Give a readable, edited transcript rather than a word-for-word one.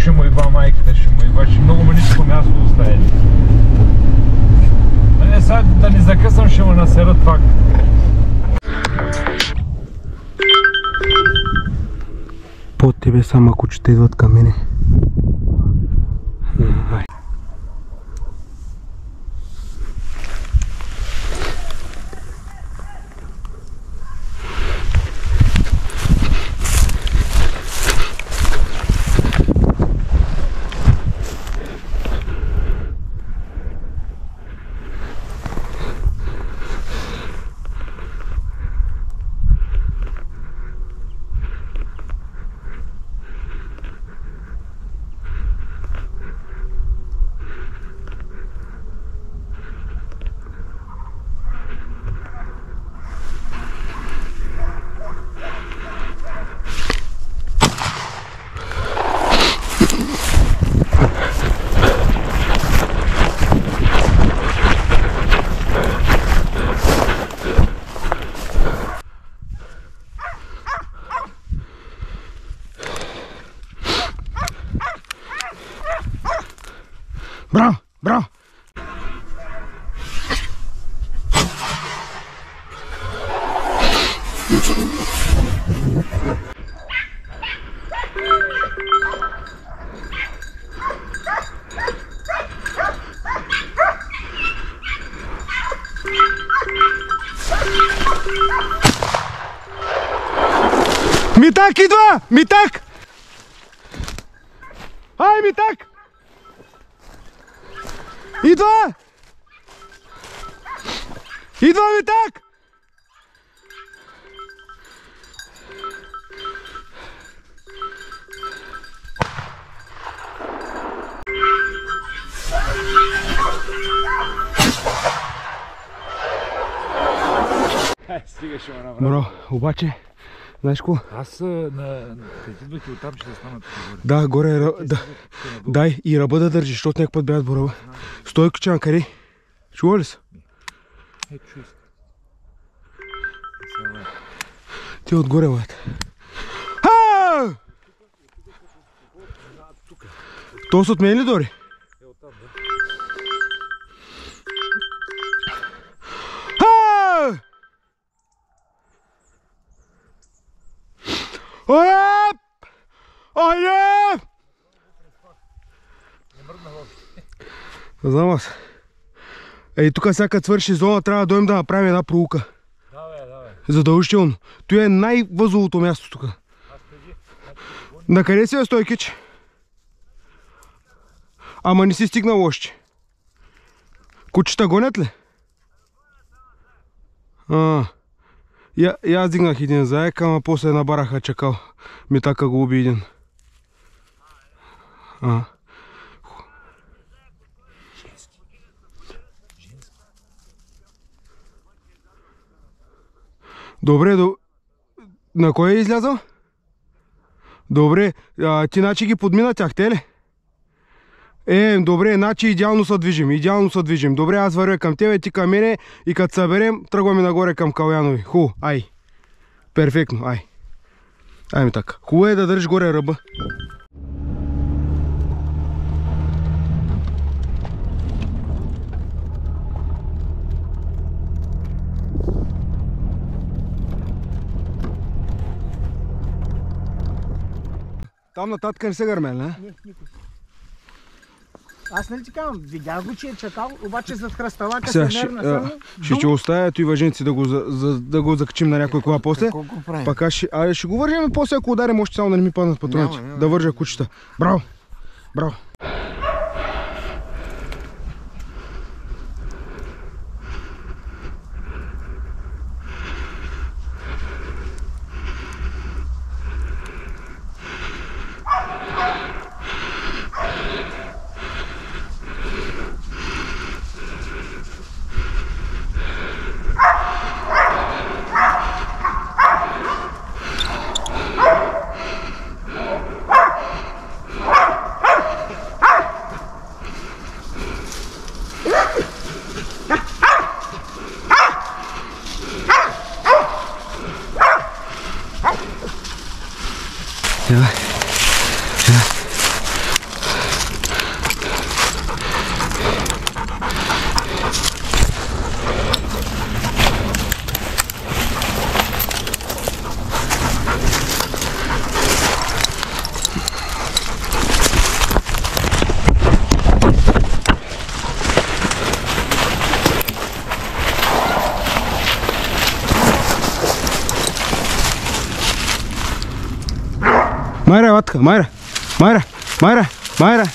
ще му иба майката, ще му иба, че много мъничко място остави. Не, сега да ни закъсам, ще му насерат пак. Под тебе само кучета идват към мене. Браво! Браво! Митак идва! Митак! Ай, Митак! Идва! Идва Митак! Стигаше ме направо. Моро, обаче, знаеш ко? Аз като идвах и оттам ще стана тук горе. Да, горе, дай и ръба да държиш, защото някакъв път бягат по ръба. Стой, кучан, къде? Чува ли се? Чуй се. Ти отгоре, лайт. То са от мен ли дори? Оттам, да. Оеп! Оеп! Не мръдна въобще. Знам аз. Ей, тук сега като свърши зона, трябва да дойдем да направим една проука. Давай. Задължително. Той е най-възловото място тук. На къде си е, Стойкич? Ама не си стигнал още. Кучета гонят ли? И аз дигнах един заек, ама после на бараха чакал. Митака го уби един. Добре, на кой е излязъл? Добре, ти значи ги подмина тях, те ли? Добре, значи идеално се движим, Добре, аз вървя към тебе, ти към мене и като съберем, тръгваме нагоре към Калянови. Ай. Перфектно, ай. Айме така. Хубаво е да държиш горе ръба. Там нататък не се гърмел, не? Не, никой. Аз нали ти казвам, видях го, че е чакал, обаче зад хръсталака се нервна само. Ще оставя и въженци да го закачим на някой кола после. Колко правим? Пака ще го вържим после, ако ударим, още само да не ми паднат патроните. Да вържа кучета. Браво! Браво! Майра, ватка, Майра, Майра, Майра, Майра.